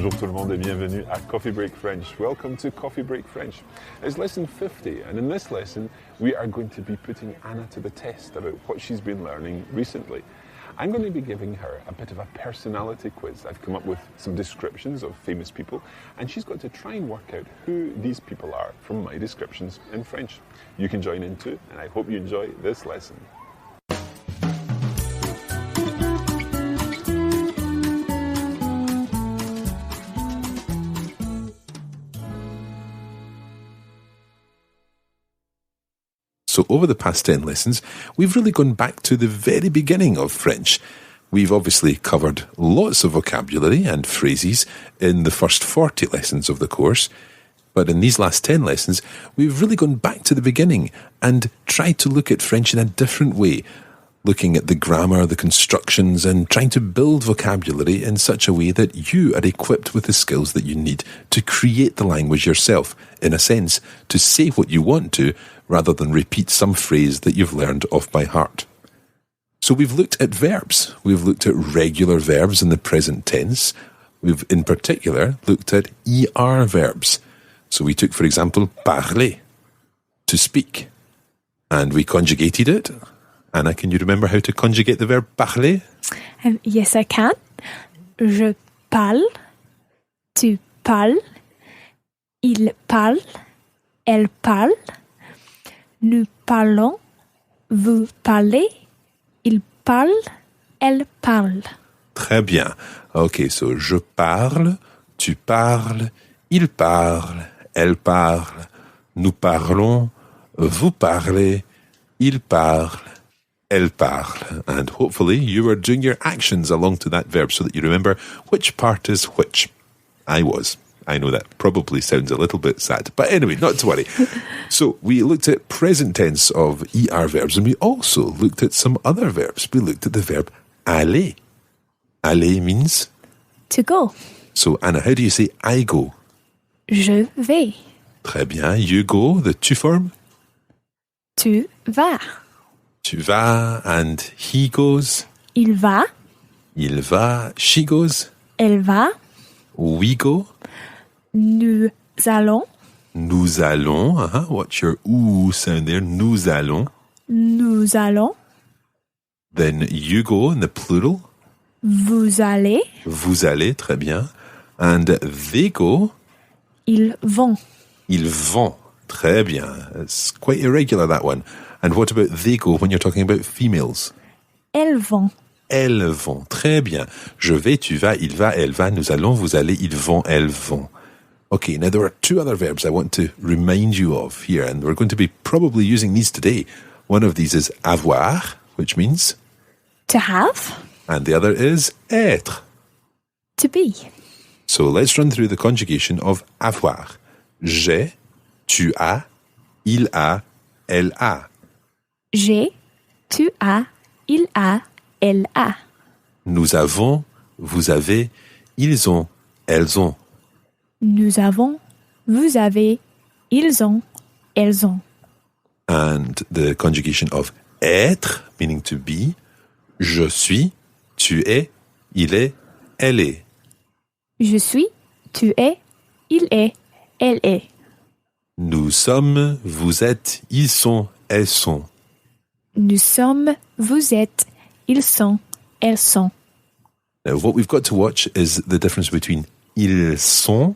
Bonjour tout le monde et bienvenue à Coffee Break French. Welcome to Coffee Break French. It's lesson 50 and in this lesson we are going to be putting Anna to the test about what she's been learning recently. I'm going to be giving her a bit of a personality quiz. I've come up with some descriptions of famous people and she's got to try and work out who these people are from my descriptions in French. You can join in too and I hope you enjoy this lesson. So over the past 10 lessons, we've really gone back to the very beginning of French. We've obviously covered lots of vocabulary and phrases in the first 40 lessons of the course, but in these last 10 lessons, we've really gone back to the beginning and tried to look at French in a different way, looking at the grammar, the constructions, and trying to build vocabulary in such a way that you are equipped with the skills that you need to create the language yourself, in a sense, to say what you want to, rather than repeat some phrase that you've learned off by heart. So we've looked at verbs. We've looked at regular verbs in the present tense. We've, in particular, looked at ER verbs. So we took, for example, parler, to speak, and we conjugated it. Anna, can you remember how to conjugate the verb parler? Yes, I can. Je parle, tu parles, il parle, elle parle, nous parlons, vous parlez, il parle, elle parle. Très bien. Okay, so je parle, tu parles, il parle, elle parle, nous parlons, vous parlez, il parle, elle parle. And hopefully you are doing your actions along to that verb so that you remember which part is which. I was. I know that probably sounds a little bit sad, but anyway, not to worry. So we looked at present tense of ER verbs and we also looked at some other verbs. We looked at the verb aller. Aller means? To go. So Anna, how do you say I go? Je vais. Très bien. You go, the tu form? Tu vas. Tu vas, and he goes? Il va. Il va. She goes? Elle va. We go? Nous allons. Nous allons. What's your oo sound there? Nous allons. Nous allons. Then you go in the plural. Vous allez. Vous allez, très bien. And they go. Ils vont. Ils vont. Très bien. It's quite irregular, that one. And what about they go when you're talking about females? Elles vont. Elles vont. Très bien. Je vais, tu vas, il va, elle va, nous allons, vous allez, ils vont, elles vont. Okay, now there are two other verbs I want to remind you of here, and we're going to be probably using these today. One of these is avoir, which means? To have. And the other is être. To be. So let's run through the conjugation of avoir. J'ai, tu as, il a, elle a. J'ai, tu as, il a, elle a. Nous avons, vous avez, ils ont, elles ont. Nous avons, vous avez, ils ont, elles ont. And the conjugation of être, meaning to be. Je suis, tu es, il est, elle est. Je suis, tu es, il est, elle est. Nous sommes, vous êtes, ils sont, elles sont. Nous sommes, vous êtes, ils sont, elles sont. Now, what we've got to watch is the difference between ils sont,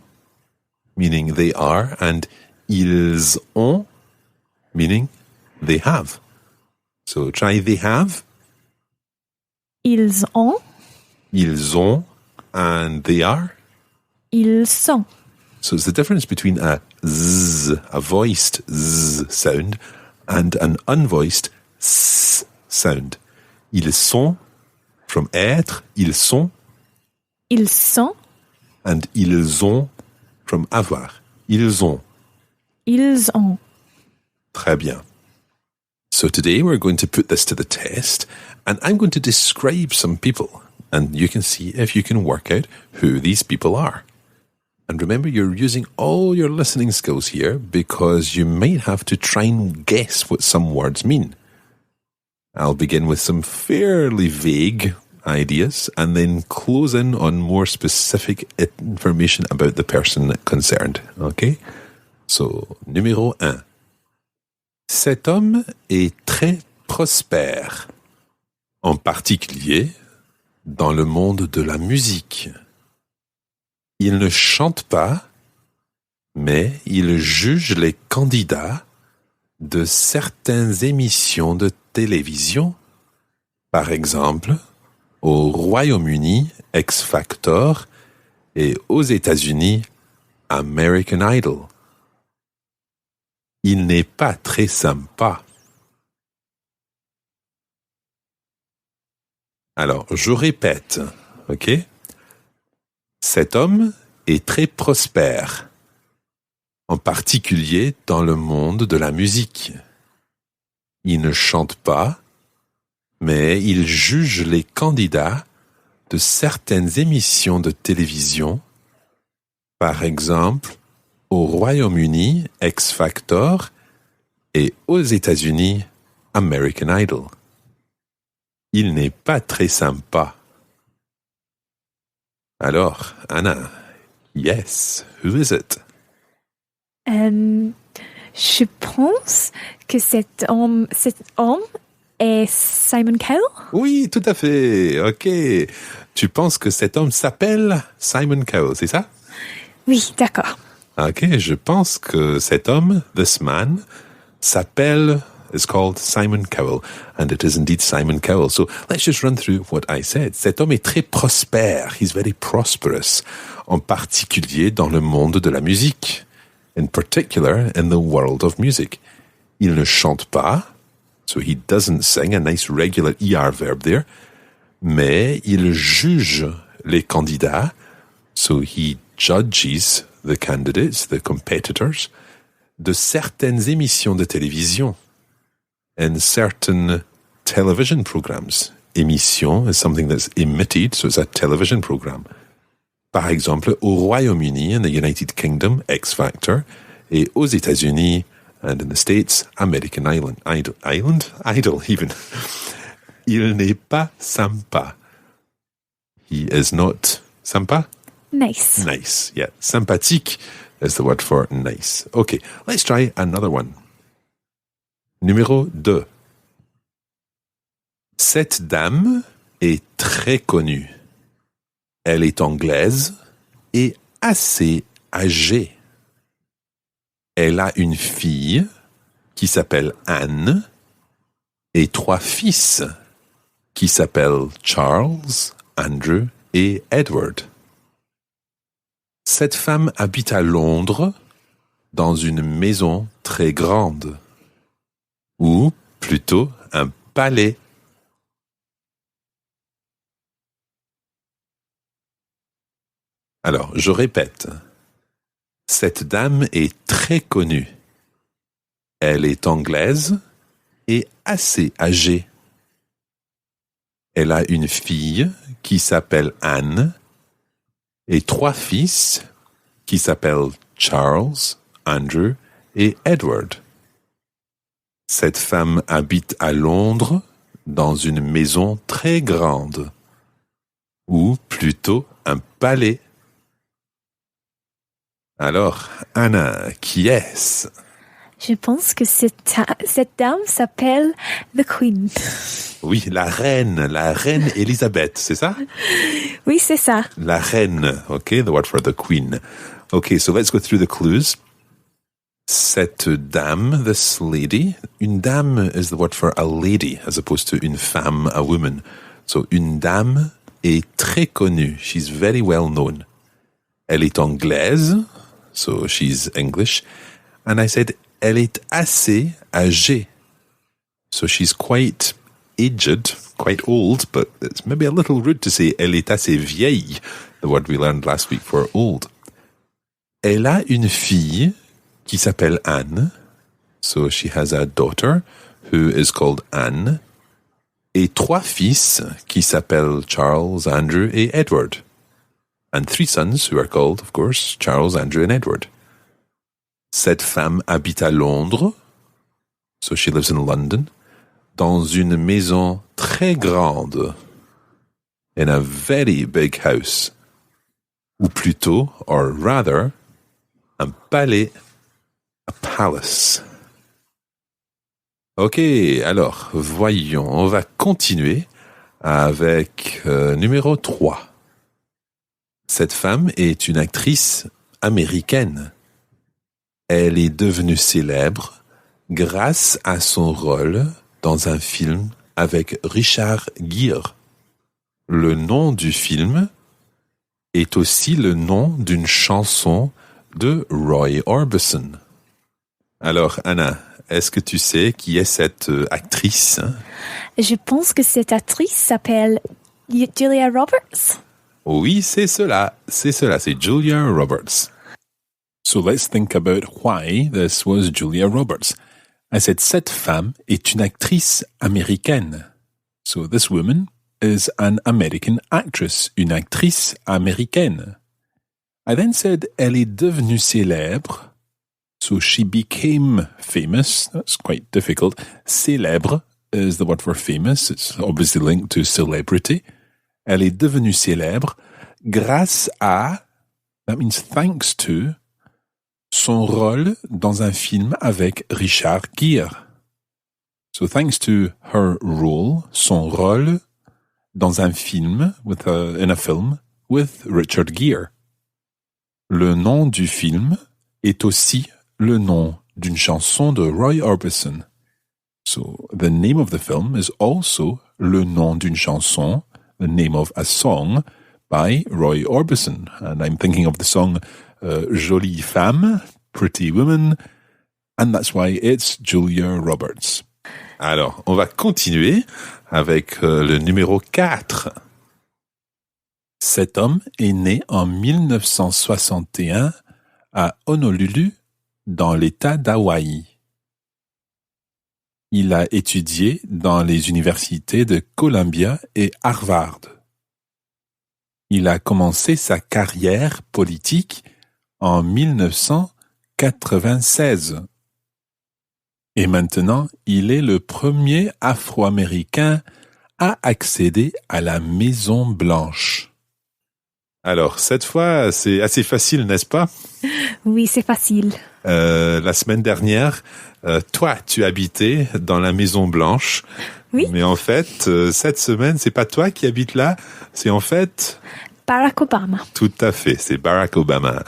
meaning they are, and ils ont, meaning they have. So try they have. Ils ont. Ils ont, and they are. Ils sont. So it's the difference between a z, a voiced z sound, and an unvoiced s sound. Ils sont, from être, ils sont. Ils sont. And ils ont, from avoir. Ils ont. Ils ont. Très bien. So today we're going to put this to the test, and I'm going to describe some people, and you can see if you can work out who these people are. And remember, you're using all your listening skills here because you might have to try and guess what some words mean. I'll begin with some fairly vague ideas and then close in on more specific information about the person concerned. Okay? So, numéro 1. Cet homme est très prospère, en particulier dans le monde de la musique. Il ne chante pas, mais il juge les candidats de certaines émissions de télévision. Par exemple, au Royaume-Uni, X Factor, et aux États-Unis, American Idol. Il n'est pas très sympa. Alors, je répète, ok? Cet homme est très prospère, en particulier dans le monde de la musique. Il ne chante pas, mais il juge les candidats de certaines émissions de télévision, par exemple, au Royaume-Uni, X Factor, et aux États-Unis, American Idol. Il n'est pas très sympa. Alors, Anna, yes, who is it? Je pense que cet homme est Simon Cowell. Oui, tout à fait. Ok. Tu penses que cet homme s'appelle Simon Cowell, c'est ça? Oui, d'accord. Ok, je pense que cet homme, this man, is called Simon Cowell, and it is indeed Simon Cowell. So let's just run through what I said. Cet homme est très prospère. He's very prosperous, en particulier dans le monde de la musique. In particular, in the world of music. Il ne chante pas, so he doesn't sing, a nice regular ER verb there, mais il juge les candidats, so he judges the candidates, the competitors, de certaines émissions de télévision, and certain television programs. Émission is something that's emitted, so it's a television program. Par exemple, au Royaume-Uni, in the United Kingdom, X Factor, et aux États-Unis, and in the States, American Idol even. Il n'est pas sympa. He is not sympa? Nice. Nice, yeah. Sympathique is the word for nice. Okay, let's try another one. Numéro 2. Cette dame est très connue. Elle est anglaise et assez âgée. Elle a une fille qui s'appelle Anne et 3 fils qui s'appellent Charles, Andrew et Edward. Cette femme habite à Londres dans une maison très grande, ou plutôt un palais. Alors, je répète. Cette dame est très connue. Elle est anglaise et assez âgée. Elle a une fille qui s'appelle Anne et 3 fils qui s'appellent Charles, Andrew et Edward. Cette femme habite à Londres dans une maison très grande, ou plutôt un palais. Alors, Anna, qui est-ce? Je pense que cette dame s'appelle The Queen. Oui, la reine Elisabeth, c'est ça? Oui, c'est ça. La reine, okay, the word for the queen. Okay, so let's go through the clues. Cette dame, this lady, une dame is the word for a lady, as opposed to une femme, a woman. So, une dame est très connue. She's very well known. Elle est anglaise, so she's English. And I said, elle est assez âgée. So she's quite aged, quite old, but it's maybe a little rude to say elle est assez vieille, the word we learned last week for old. Elle a une fille qui s'appelle Anne. So she has a daughter who is called Anne. Et 3 fils qui s'appellent Charles, Andrew et Edward. And 3 sons who are called, of course, Charles, Andrew and Edward. Cette femme habite à Londres. So she lives in London. Dans une maison très grande. in a very big house. Ou plutôt, or rather, un palais, a palace. Ok, alors, voyons, on va continuer avec numéro 3. Cette femme est une actrice américaine. Elle est devenue célèbre grâce à son rôle dans un film avec Richard Gere. Le nom du film est aussi le nom d'une chanson de Roy Orbison. Alors, Anna, est-ce que tu sais qui est cette actrice? Je pense que cette actrice s'appelle Julia Roberts. Oui, c'est Julia Roberts. So let's think about why this was Julia Roberts. I said cette femme est une actrice américaine. So this woman is an American actress, une actrice américaine. I then said elle est devenue célèbre. So she became famous. That's quite difficult. Célèbre is the word for famous. It's obviously linked to celebrity. Elle est devenue célèbre grâce à, that means thanks to, son rôle dans un film avec Richard Gere. So thanks to her role, son rôle dans un film, in a film, with Richard Gere. Le nom du film est aussi le nom d'une chanson de Roy Orbison. So the name of the film is also le nom d'une chanson, the name of a song by Roy Orbison. And I'm thinking of the song Jolie Femme, Pretty Woman, and that's why it's Julia Roberts. Alors, on va continuer avec le numéro 4. Cet homme est né en 1961 à Honolulu, dans l'État d'Hawaï. Il a étudié dans les universités de Columbia et Harvard. Il a commencé sa carrière politique en 1996. Et maintenant, il est le premier Afro-Américain à accéder à la Maison Blanche. Alors, cette fois, c'est assez facile, n'est-ce pas? Oui, c'est facile. La semaine dernière, toi, tu habitais dans la Maison Blanche. Oui. Mais en fait, cette semaine, c'est pas toi qui habites là, c'est en fait... Barack Obama. Tout à fait, c'est Barack Obama.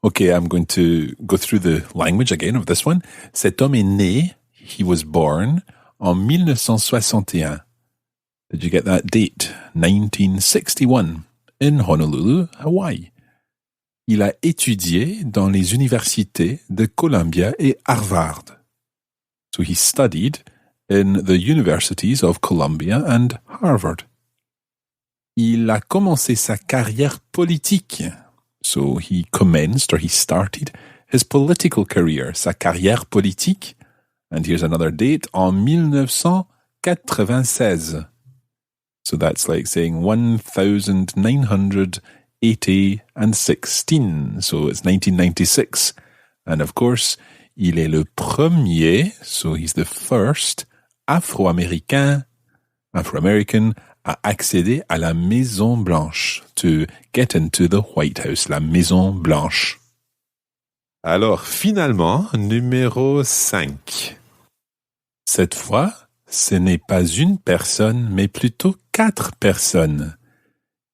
Okay, I'm going to go through the language again of this one. Cet homme est né, he was born, en 1961. Did you get that date? 1961, in Honolulu, Hawaii. Il a étudié dans les universités de Columbia et Harvard. So he studied in the universities of Columbia and Harvard. Il a commencé sa carrière politique. So he commenced or he started his political career, sa carrière politique. And here's another date, en 1996. So that's like saying 1980 and 16. So it's 1996. And of course, il est le premier, so he's the first Afro-American à accéder à la Maison Blanche, to get into the White House, la Maison Blanche. Alors, finalement, numéro 5. Cette fois, ce n'est pas une personne, mais plutôt 4 personnes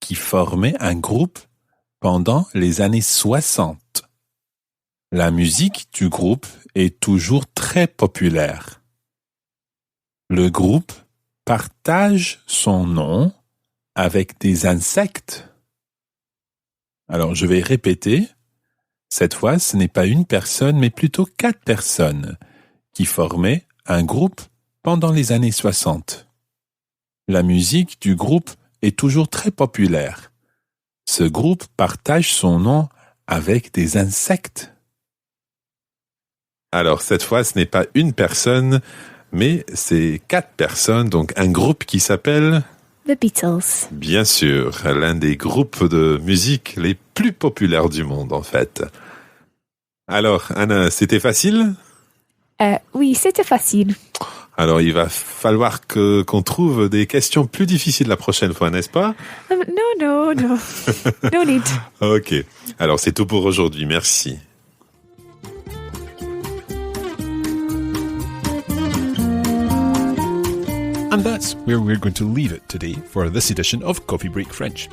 qui formaient un groupe pendant les années 60. La musique du groupe est toujours très populaire. Le groupe partage son nom avec des insectes. Alors, je vais répéter. Cette fois, ce n'est pas une personne, mais plutôt 4 personnes qui formaient un groupe pendant les années 60. La musique du groupe est toujours très populaire. Ce groupe partage son nom avec des insectes. Alors, cette fois, ce n'est pas une personne, mais c'est 4 personnes, donc un groupe qui s'appelle... The Beatles. Bien sûr, l'un des groupes de musique les plus populaires du monde, en fait. Alors, Anna, c'était facile? Oui, c'était facile. Alors, il va falloir qu'on trouve des questions plus difficiles la prochaine fois, n'est-ce pas? No. No need. Ok. Alors, c'est tout pour aujourd'hui. Merci. And that's where we're going to leave it today for this edition of Coffee Break French.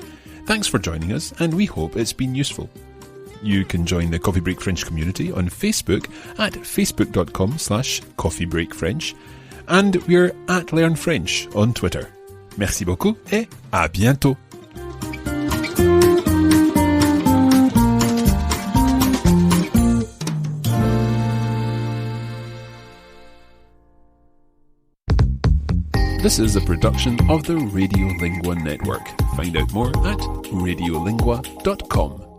Thanks for joining us, and we hope it's been useful. You can join the Coffee Break French community on Facebook at facebook.com/coffeebreakfrench, and we're at Learn French on Twitter. Merci beaucoup et à bientôt. This is a production of the Radiolingua Network. Find out more at radiolingua.com.